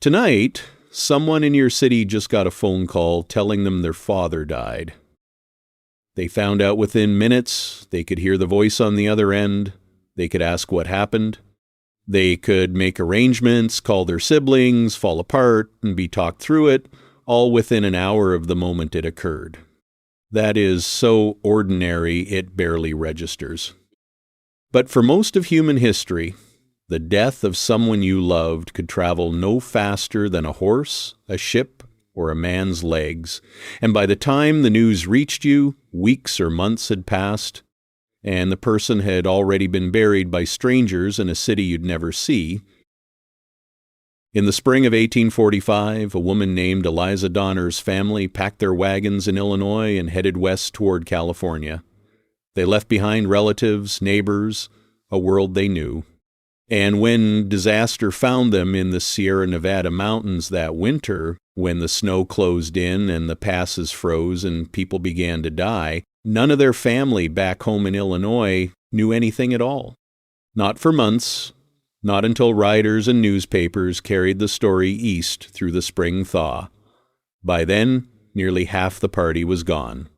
Tonight, someone in your city just got a phone call telling them their father died. They found out within minutes. They could hear the voice on the other end. They could ask what happened. They could make arrangements, call their siblings, fall apart, and be talked through it, all within an hour of the moment it occurred. That is so ordinary it barely registers. But for most of human history, the death of someone you loved could travel no faster than a horse, a ship, or a man's legs, and by the time the news reached you, weeks or months had passed, and the person had already been buried by strangers in a city you'd never see. In the spring of 1845, a woman named Eliza Donner's family packed their wagons in Illinois and headed west toward California. They left behind relatives, neighbors, a world they knew. And when disaster found them in the Sierra Nevada mountains that winter, when the snow closed in and the passes froze and people began to die, none of their family back home in Illinois knew anything at all. Not for months, not until writers and newspapers carried the story east through the spring thaw. By then, nearly half the party was gone.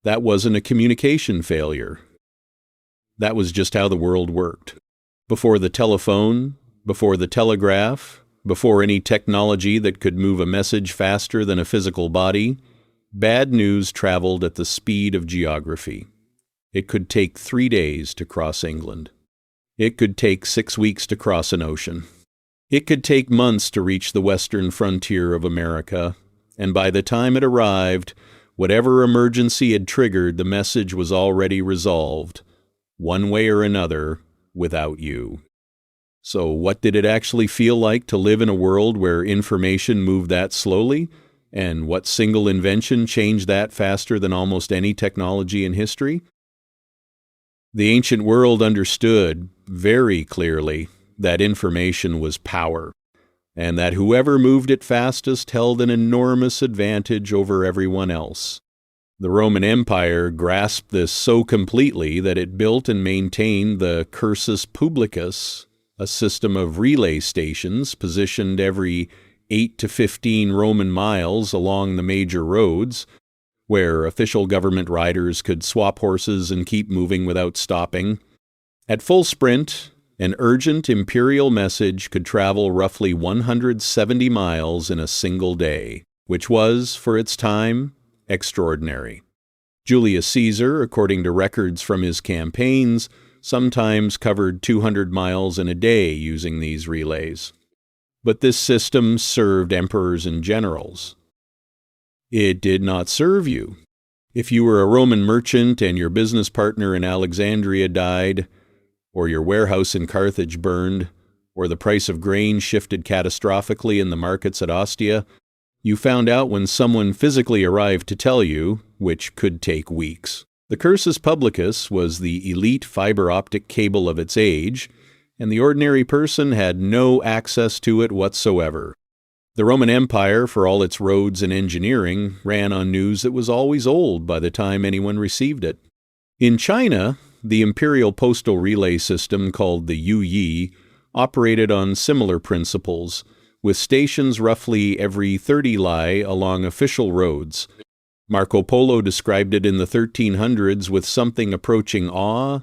That wasn't a communication failure. That was just how the world worked. Before the telephone, before the telegraph, before any technology that could move a message faster than a physical body, bad news traveled at the speed of geography. It could take 3 days to cross England. It could take 6 weeks to cross an ocean. It could take months to reach the western frontier of America, and by the time it arrived, whatever emergency had triggered the message was already resolved, one way or another, without you. So what did it actually feel like to live in a world where information moved that slowly? And what single invention changed that faster than almost any technology in history? The ancient world understood very clearly that information was power, and that whoever moved it fastest held an enormous advantage over everyone else. The Roman Empire grasped this so completely that it built and maintained the cursus publicus, a system of relay stations positioned every 8 to 15 Roman miles along the major roads, where official government riders could swap horses and keep moving without stopping. At full sprint, an urgent imperial message could travel roughly 170 miles in a single day, which was, for its time, extraordinary. Julius Caesar, according to records from his campaigns, sometimes covered 200 miles in a day using these relays. But this system served emperors and generals. It did not serve you. If you were a Roman merchant and your business partner in Alexandria died, or your warehouse in Carthage burned, or the price of grain shifted catastrophically in the markets at Ostia, you found out when someone physically arrived to tell you, which could take weeks. The cursus publicus was the elite fiber optic cable of its age, and the ordinary person had no access to it whatsoever. The Roman Empire, for all its roads and engineering, ran on news that was always old by the time anyone received it. In China, the imperial postal relay system called the Yuyi operated on similar principles, with stations roughly every 30 li along official roads. Marco Polo described it in the 1300s with something approaching awe,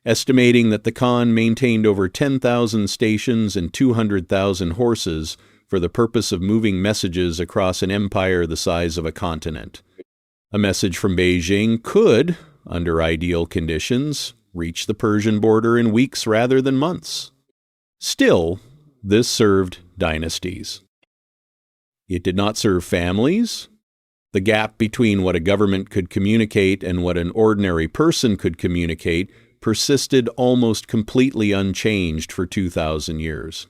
estimating that the Khan maintained over 10,000 stations and 200,000 horses for the purpose of moving messages across an empire the size of a continent. A message from Beijing could, under ideal conditions, reach the Persian border in weeks rather than months. Still, this served dynasties. It did not serve families. The gap between what a government could communicate and what an ordinary person could communicate persisted almost completely unchanged for 2,000 years.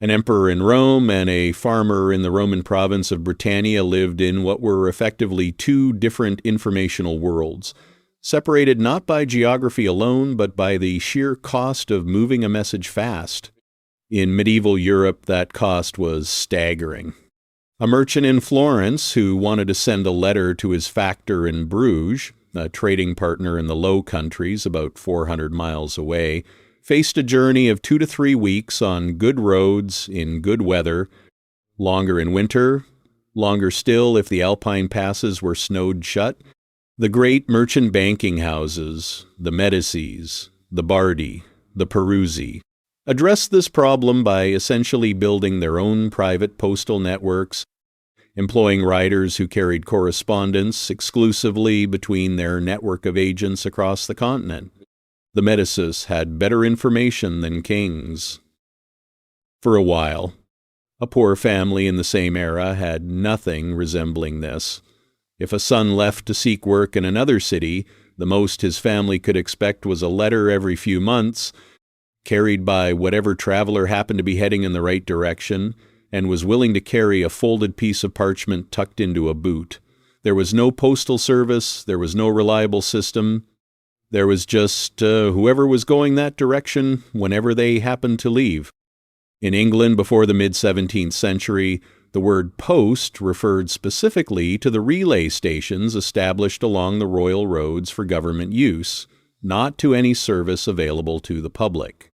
An emperor in Rome and a farmer in the Roman province of Britannia lived in what were effectively two different informational worlds, separated not by geography alone, but by the sheer cost of moving a message fast. In medieval Europe, that cost was staggering. A merchant in Florence who wanted to send a letter to his factor in Bruges, a trading partner in the Low Countries about 400 miles away, faced a journey of 2 to 3 weeks on good roads in good weather Longer in winter, longer still if the Alpine passes were snowed shut. The great merchant banking houses, the Medicis, the Bardi, the Peruzzi, addressed this problem by essentially building their own private postal networks, employing riders who carried correspondence exclusively between their network of agents across the continent. The Medicis had better information than kings. For a while, a poor family in the same era had nothing resembling this. If a son left to seek work in another city, the most his family could expect was a letter every few months, carried by whatever traveler happened to be heading in the right direction, and was willing to carry a folded piece of parchment tucked into a boot. There was no postal service, there was no reliable system. There was just whoever was going that direction whenever they happened to leave. In England before the mid-17th century, the word post referred specifically to the relay stations established along the royal roads for government use, not to any service available to the public.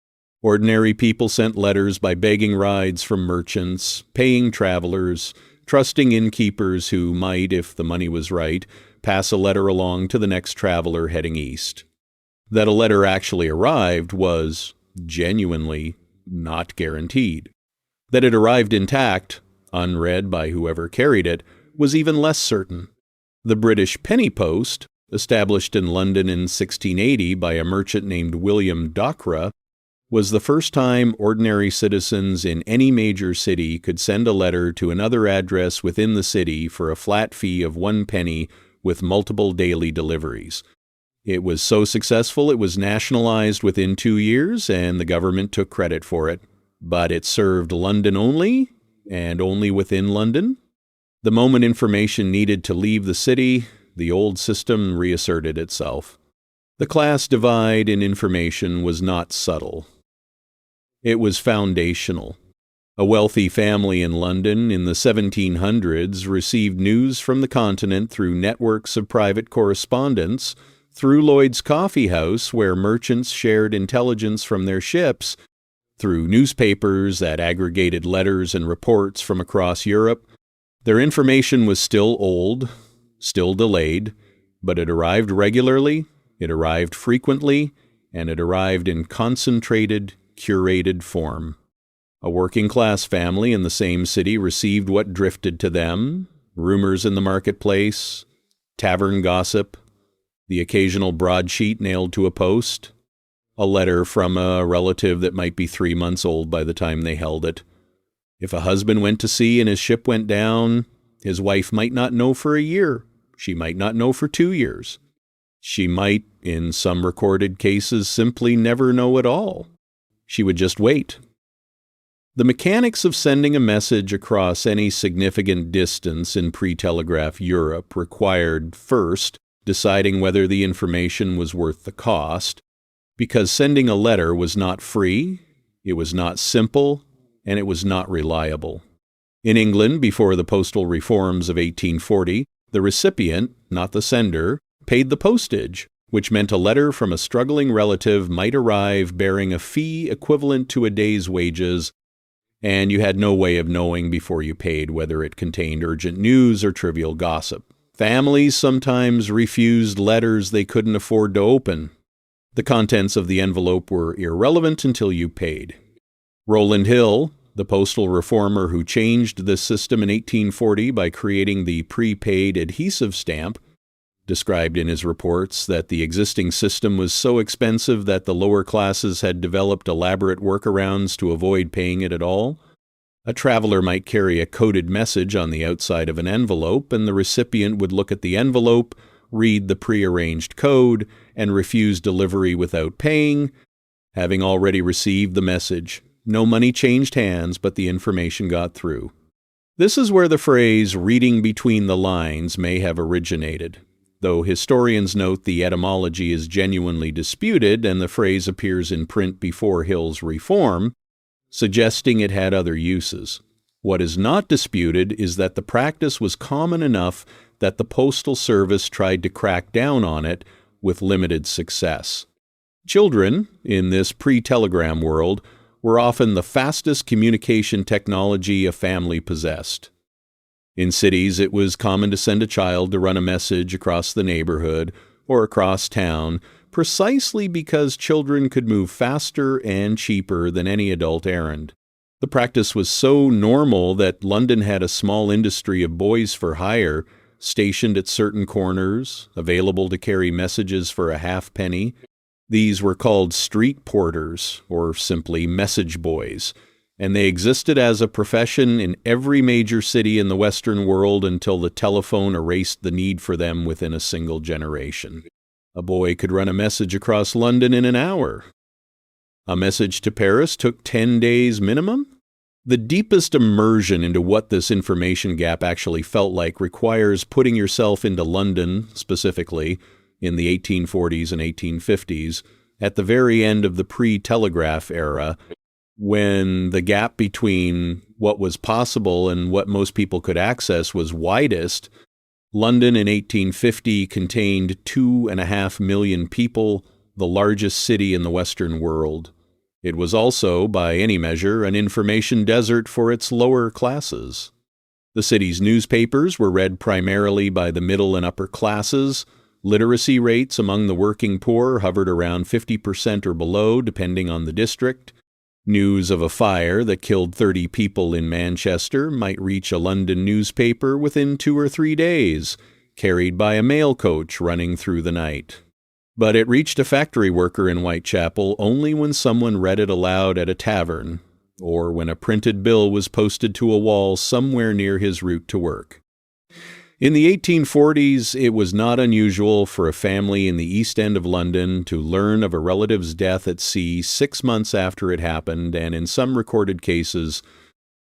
Ordinary people sent letters by begging rides from merchants, paying travelers, trusting innkeepers who might, if the money was right, pass a letter along to the next traveler heading east. That a letter actually arrived was, genuinely, not guaranteed. That it arrived intact, unread by whoever carried it, was even less certain. The British penny post, established in London in 1680 by a merchant named William Dockwra, was the first time ordinary citizens in any major city could send a letter to another address within the city for a flat fee of 1 penny with multiple daily deliveries. It was so successful it was nationalized within 2 years, and the government took credit for it. But it served London only, and only within London. The moment information needed to leave the city, the old system reasserted itself. The class divide in information was not subtle. It was foundational. A wealthy family in London in the 1700s received news from the continent through networks of private correspondence, through Lloyd's Coffee House, where merchants shared intelligence from their ships, through newspapers that aggregated letters and reports from across Europe. Their information was still old, still delayed, but it arrived regularly, it arrived frequently, and it arrived in concentrated, curated form. A working-class family in the same city received what drifted to them: rumors in the marketplace, tavern gossip, the occasional broadsheet nailed to a post, a letter from a relative that might be 3 months old by the time they held it. If a husband went to sea and his ship went down, his wife might not know for a year. She might not know for 2 years. She might, in some recorded cases, simply never know at all. She would just wait. The mechanics of sending a message across any significant distance in pre-telegraph Europe required, first, deciding whether the information was worth the cost, because sending a letter was not free, it was not simple, and it was not reliable. In England, before the postal reforms of 1840, the recipient, not the sender, paid the postage, which meant a letter from a struggling relative might arrive bearing a fee equivalent to a day's wages, and you had no way of knowing before you paid whether it contained urgent news or trivial gossip. Families sometimes refused letters they couldn't afford to open. The contents of the envelope were irrelevant until you paid. Rowland Hill, the postal reformer who changed this system in 1840 by creating the prepaid adhesive stamp, described in his reports that the existing system was so expensive that the lower classes had developed elaborate workarounds to avoid paying it at all. A traveler might carry a coded message on the outside of an envelope, and the recipient would look at the envelope, read the prearranged code, and refuse delivery without paying, having already received the message. No money changed hands, but the information got through. This is where the phrase "reading between the lines" may have originated, though historians note the etymology is genuinely disputed and the phrase appears in print before Hill's reform, suggesting it had other uses. What is not disputed is that the practice was common enough that the Postal Service tried to crack down on it with limited success. Children, in this pre-telegram world, were often the fastest communication technology a family possessed. In cities, it was common to send a child to run a message across the neighborhood or across town, precisely because children could move faster and cheaper than any adult errand. The practice was so normal that London had a small industry of boys for hire, stationed at certain corners, available to carry messages for a halfpenny. These were called street porters, or simply message boys, and they existed as a profession in every major city in the Western world until the telephone erased the need for them within a single generation. A boy could run a message across London in an hour. A message to Paris took 10 days minimum? The deepest immersion into what this information gap actually felt like requires putting yourself into London, specifically, in the 1840s and 1850s, at the very end of the pre-Telegraph era, when the gap between what was possible and what most people could access was widest. London in 1850 contained 2.5 million people, the largest city in the Western world. It was also, by any measure, an information desert for its lower classes. The city's newspapers were read primarily by the middle and upper classes. Literacy rates among the working poor hovered around 50% or below, depending on the district. News of a fire that killed 30 people in Manchester might reach a London newspaper within 2 or 3 days, carried by a mail coach running through the night. But it reached a factory worker in Whitechapel only when someone read it aloud at a tavern, or when a printed bill was posted to a wall somewhere near his route to work. In the 1840s, it was not unusual for a family in the East End of London to learn of a relative's death at sea 6 months after it happened, and in some recorded cases,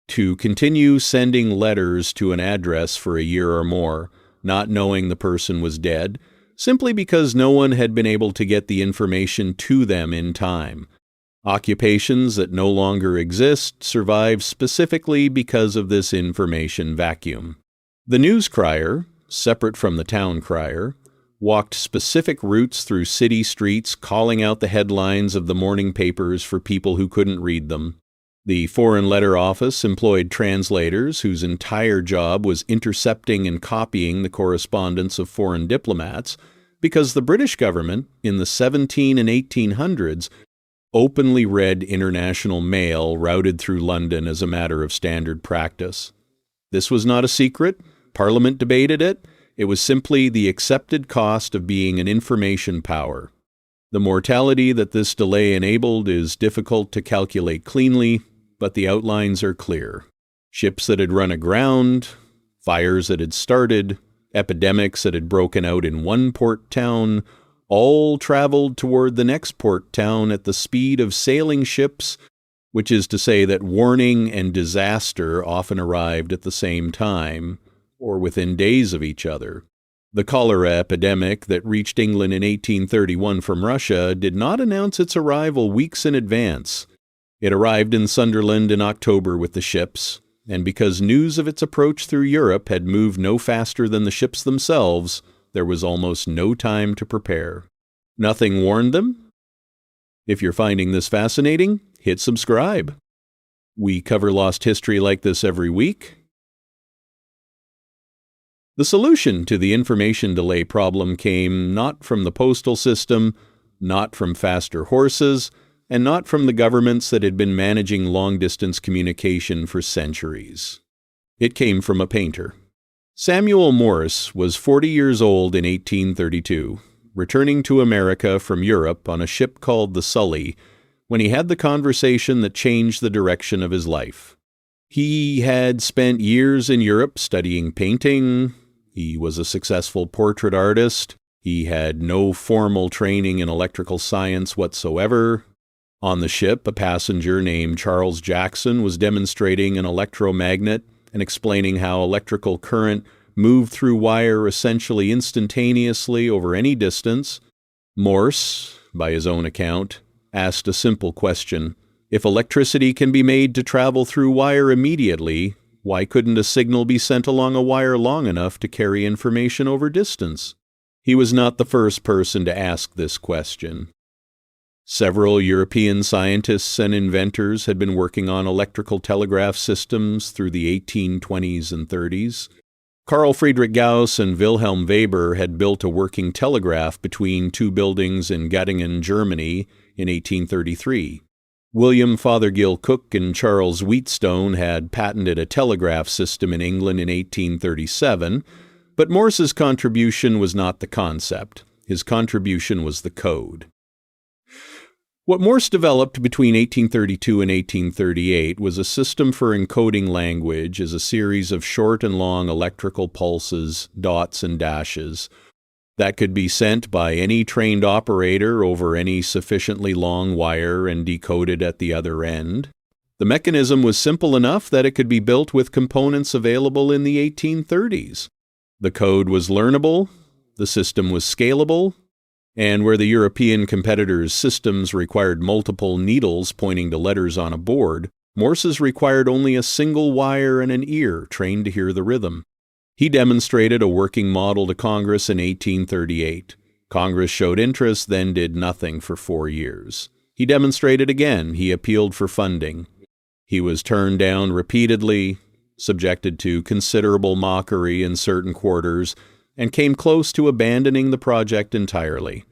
to continue sending letters to an address for a year or more, not knowing the person was dead, simply because no one had been able to get the information to them in time. Occupations that no longer exist survive specifically because of this information vacuum. The news crier, separate from the town crier, walked specific routes through city streets calling out the headlines of the morning papers for people who couldn't read them. The Foreign Letter Office employed translators whose entire job was intercepting and copying the correspondence of foreign diplomats, because the British government, in the 1700s and 1800s, openly read international mail routed through London as a matter of standard practice. This was not a secret. Parliament debated it. It was simply the accepted cost of being an information power. The mortality that this delay enabled is difficult to calculate cleanly, but the outlines are clear. Ships that had run aground, fires that had started, epidemics that had broken out in one port town, all traveled toward the next port town at the speed of sailing ships, which is to say that warning and disaster often arrived at the same time, or within days of each other. The cholera epidemic that reached England in 1831 from Russia did not announce its arrival weeks in advance. It arrived in Sunderland in October with the ships, and because news of its approach through Europe had moved no faster than the ships themselves, there was almost no time to prepare. Nothing warned them? If you're finding this fascinating, hit subscribe. We cover lost history like this every week. The solution to the information delay problem came not from the postal system, not from faster horses, and not from the governments that had been managing long-distance communication for centuries. It came from a painter. Samuel Morse was 40 years old in 1832, returning to America from Europe on a ship called the Sully, when he had the conversation that changed the direction of his life. He had spent years in Europe studying painting. He was a successful portrait artist. He had no formal training in electrical science whatsoever. On the ship, a passenger named Charles Jackson was demonstrating an electromagnet and explaining how electrical current moved through wire essentially instantaneously over any distance. Morse, by his own account, asked a simple question. If electricity can be made to travel through wire immediately, why couldn't a signal be sent along a wire long enough to carry information over distance? He was not the first person to ask this question. Several European scientists and inventors had been working on electrical telegraph systems through the 1820s and 30s. Carl Friedrich Gauss and Wilhelm Weber had built a working telegraph between two buildings in Göttingen, Germany, in 1833. William Fothergill Cooke and Charles Wheatstone had patented a telegraph system in England in 1837, but Morse's contribution was not the concept. His contribution was the code. What Morse developed between 1832 and 1838 was a system for encoding language as a series of short and long electrical pulses, dots and dashes, that could be sent by any trained operator over any sufficiently long wire and decoded at the other end. The mechanism was simple enough that it could be built with components available in the 1830s. The code was learnable, the system was scalable, and where the European competitors' systems required multiple needles pointing to letters on a board, Morse's required only a single wire and an ear trained to hear the rhythm. He demonstrated a working model to Congress in 1838. Congress showed interest, then did nothing for 4 years. He demonstrated again. He appealed for funding. He was turned down repeatedly, subjected to considerable mockery in certain quarters, and came close to abandoning the project entirely.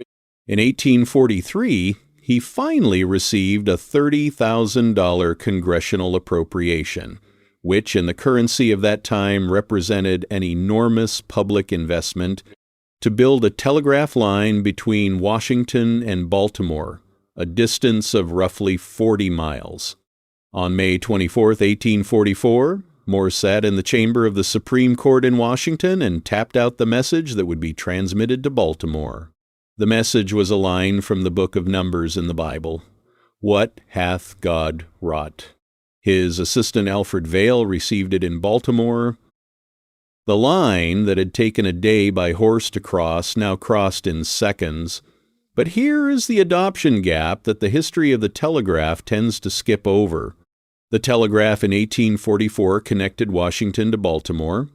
In 1843, he finally received a $30,000 congressional appropriation, which in the currency of that time represented an enormous public investment to build a telegraph line between Washington and Baltimore, a distance of roughly 40 miles. On May 24, 1844, Morse sat in the chamber of the Supreme Court in Washington and tapped out the message that would be transmitted to Baltimore. The message was a line from the book of Numbers in the Bible. What hath God wrought? His assistant Alfred Vail received it in Baltimore. The line that had taken a day by horse to cross now crossed in seconds. But here is the adoption gap that the history of the telegraph tends to skip over. The telegraph in 1844 connected Washington to Baltimore.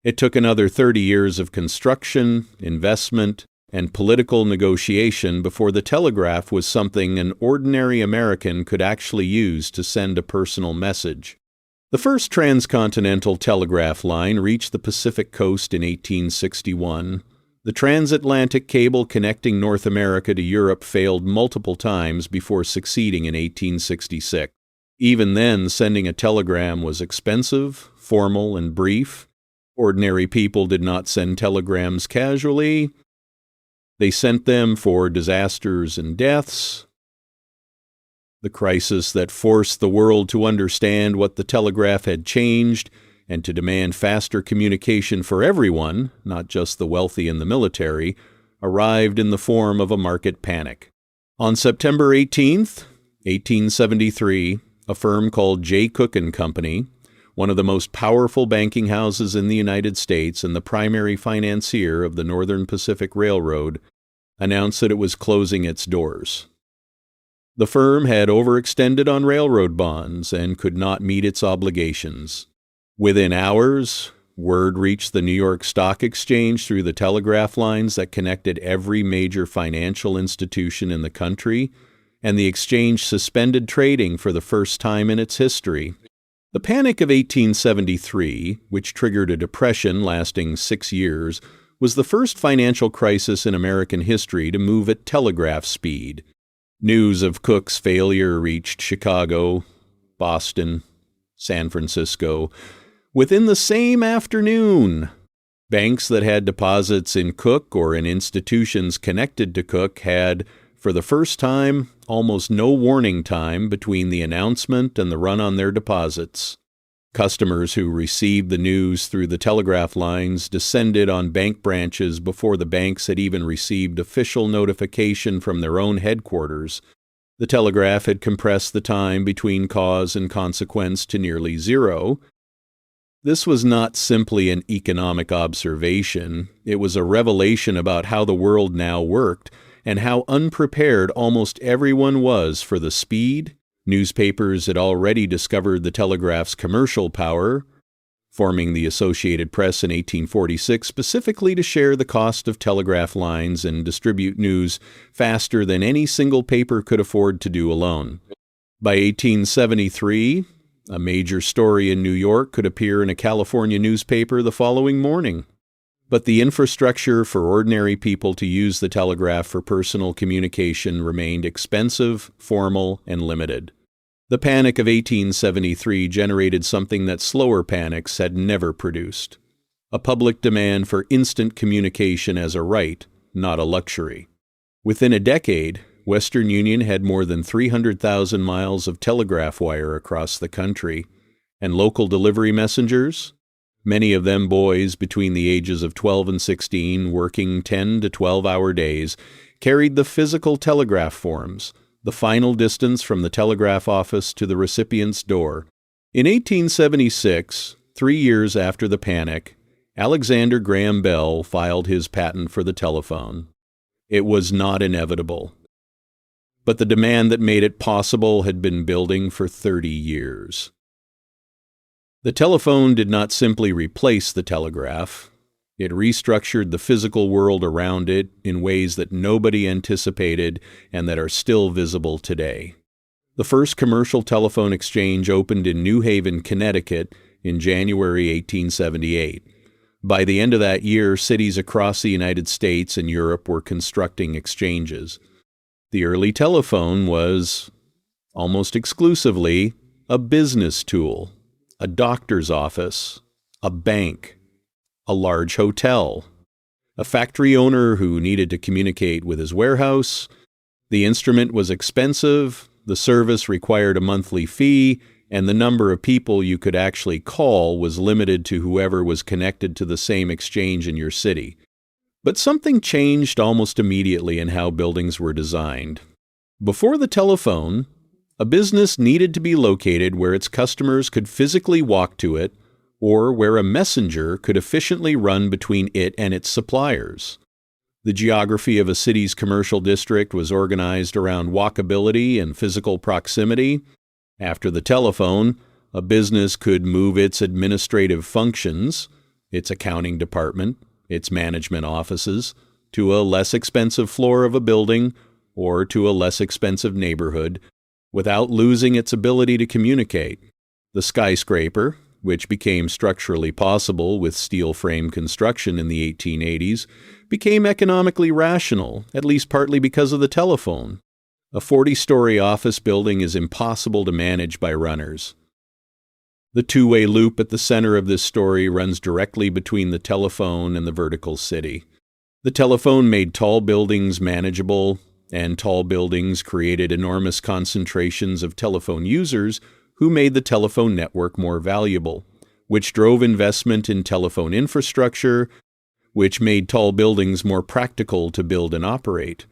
It took another 30 years of construction, investment, and political negotiation before the telegraph was something an ordinary American could actually use to send a personal message. The first transcontinental telegraph line reached the Pacific coast in 1861. The transatlantic cable connecting North America to Europe failed multiple times before succeeding in 1866. Even then, sending a telegram was expensive, formal, and brief. Ordinary people did not send telegrams casually. They sent them for disasters and deaths. The crisis that forced the world to understand what the telegraph had changed and to demand faster communication for everyone, not just the wealthy and the military, arrived in the form of a market panic. On September 18th, 1873, a firm called J. Cook & Company, one of the most powerful banking houses in the United States and the primary financier of the Northern Pacific Railroad, announced that it was closing its doors. The firm had overextended on railroad bonds and could not meet its obligations. Within hours, word reached the New York Stock Exchange through the telegraph lines that connected every major financial institution in the country, and the exchange suspended trading for the first time in its history. The Panic of 1873, which triggered a depression lasting 6 years, was the first financial crisis in American history to move at telegraph speed. News of Cook's failure reached Chicago, Boston, San Francisco. Within the same afternoon, banks that had deposits in Cook or in institutions connected to Cook had, for the first time, almost no warning time between the announcement and the run on their deposits. Customers who received the news through the telegraph lines descended on bank branches before the banks had even received official notification from their own headquarters. The telegraph had compressed the time between cause and consequence to nearly zero. This was not simply an economic observation. It was a revelation about how the world now worked, and how unprepared almost everyone was for the speed. Newspapers had already discovered the telegraph's commercial power. forming the Associated Press in 1846 specifically to share the cost of telegraph lines and distribute news faster than any single paper could afford to do alone. By 1873, a major story in New York could appear in a California newspaper the following morning. But the infrastructure for ordinary people to use the telegraph for personal communication remained expensive, formal, and limited. The Panic of 1873 generated something that slower panics had never produced: a public demand for instant communication as a right, not a luxury. Within a decade, Western Union had more than 300,000 miles of telegraph wire across the country, and local delivery messengers, many of them boys between the ages of 12 and 16 working 10 to 12-hour days, carried the physical telegraph forms, the final distance from the telegraph office to the recipient's door. In 1876, 3 years after the panic, Alexander Graham Bell filed his patent for the telephone. It was not inevitable, but the demand that made it possible had been building for 30 years. The telephone did not simply replace the telegraph. It restructured the physical world around it in ways that nobody anticipated and that are still visible today. The first commercial telephone exchange opened in New Haven, Connecticut in January 1878. By the end of that year, cities across the United States and Europe were constructing exchanges. The early telephone was, almost exclusively, a business tool, a doctor's office, a bank, a large hotel, a factory owner who needed to communicate with his warehouse. The instrument was expensive, the service required a monthly fee, and the number of people you could actually call was limited to whoever was connected to the same exchange in your city. But something changed almost immediately in how buildings were designed. Before the telephone, a business needed to be located where its customers could physically walk to it, or where a messenger could efficiently run between it and its suppliers. The geography of a city's commercial district was organized around walkability and physical proximity. After the telephone, a business could move its administrative functions, its accounting department, its management offices, to a less expensive floor of a building or to a less expensive neighborhood without losing its ability to communicate. The skyscraper, which became structurally possible with steel frame construction in the 1880s, became economically rational, at least partly because of the telephone. A 40-story office building is impossible to manage by runners. The two-way loop at the center of this story runs directly between the telephone and the vertical city. The telephone made tall buildings manageable, and tall buildings created enormous concentrations of telephone users who made the telephone network more valuable, which drove investment in telephone infrastructure, which made tall buildings more practical to build and operate.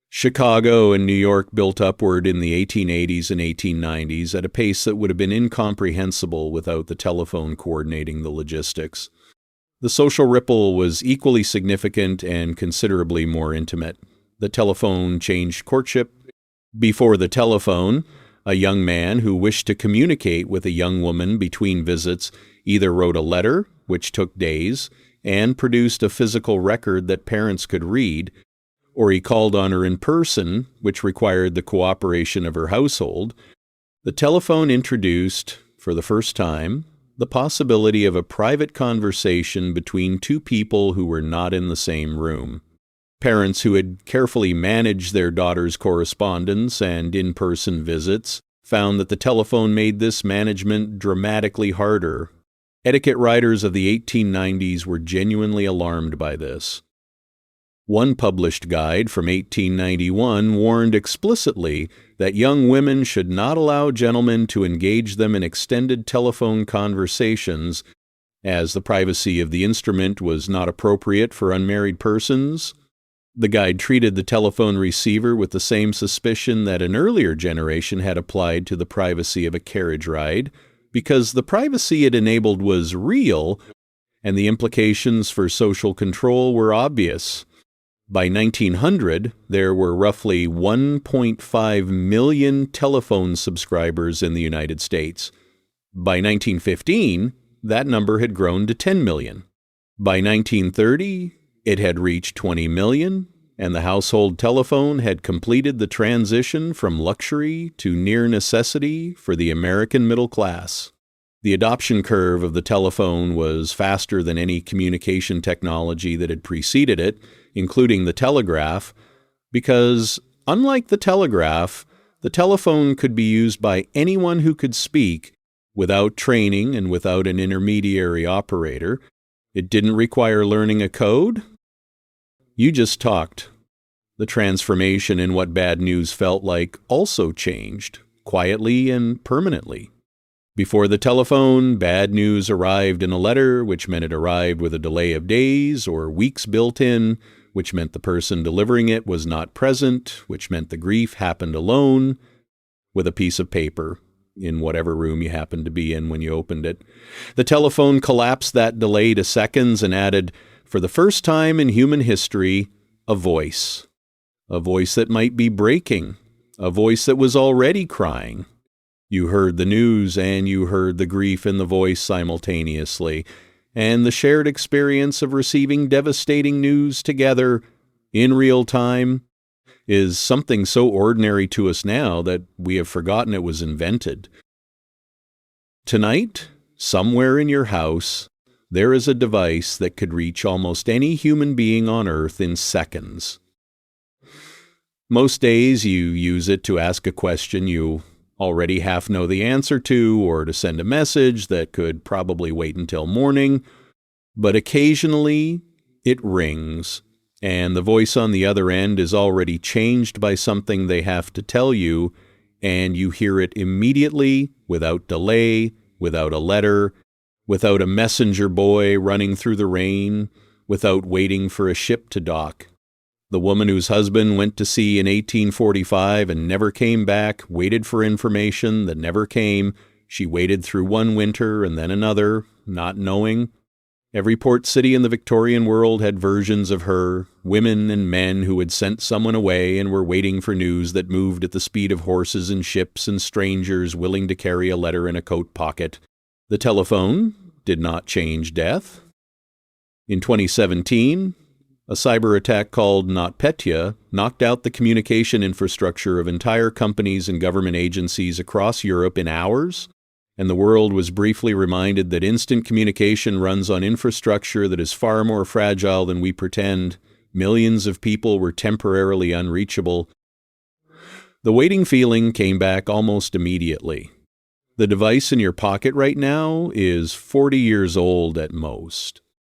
Chicago and New York built upward in the 1880s and 1890s at a pace that would have been incomprehensible without the telephone coordinating the logistics. The social ripple was equally significant and considerably more intimate. The telephone changed courtship. Before the telephone, a young man who wished to communicate with a young woman between visits either wrote a letter, which took days, and produced a physical record that parents could read, or he called on her in person, which required the cooperation of her household. The telephone introduced, for the first time, the possibility of a private conversation between two people who were not in the same room. Parents who had carefully managed their daughters' correspondence and in-person visits found that the telephone made this management dramatically harder. Etiquette writers of the 1890s were genuinely alarmed by this. One published guide from 1891 warned explicitly that young women should not allow gentlemen to engage them in extended telephone conversations, as the privacy of the instrument was not appropriate for unmarried persons. The guide treated the telephone receiver with the same suspicion that an earlier generation had applied to the privacy of a carriage ride, because the privacy it enabled was real, and the implications for social control were obvious. By 1900, there were roughly 1.5 million telephone subscribers in the United States. By 1915, that number had grown to 10 million. By 1930, it had reached 20 million, and the household telephone had completed the transition from luxury to near necessity for the American middle class. The adoption curve of the telephone was faster than any communication technology that had preceded it, including the telegraph, because, unlike the telegraph, the telephone could be used by anyone who could speak without training and without an intermediary operator. It didn't require learning a code. You just talked. The transformation in what bad news felt like also changed, quietly and permanently. Before the telephone, bad news arrived in a letter, which meant it arrived with a delay of days or weeks built in, which meant the person delivering it was not present, which meant the grief happened alone, with a piece of paper in whatever room you happened to be in when you opened it. The telephone collapsed that delay to seconds and added, for the first time in human history, a voice. A voice that might be breaking. A voice that was already crying. You heard the news and you heard the grief in the voice simultaneously, and the shared experience of receiving devastating news together in real time is something so ordinary to us now that we have forgotten it was invented. Tonight, somewhere in your house, there is a device that could reach almost any human being on Earth in seconds. Most days you use it to ask a question you already half know the answer to, or to send a message that could probably wait until morning, but occasionally it rings, and the voice on the other end is already changed by something they have to tell you, and you hear it immediately, without delay, without a letter, without a messenger boy running through the rain, without waiting for a ship to dock. The woman whose husband went to sea in 1845 and never came back waited for information that never came. She waited through one winter and then another, not knowing. Every port city in the Victorian world had versions of her, women and men who had sent someone away and were waiting for news that moved at the speed of horses and ships and strangers willing to carry a letter in a coat pocket. The telephone did not change death. In 2017, a cyber attack called NotPetya knocked out the communication infrastructure of entire companies and government agencies across Europe in hours, and the world was briefly reminded that instant communication runs on infrastructure that is far more fragile than we pretend. Millions of people were temporarily unreachable. The waiting feeling came back almost immediately. The device in your pocket right now is 40 years old at most.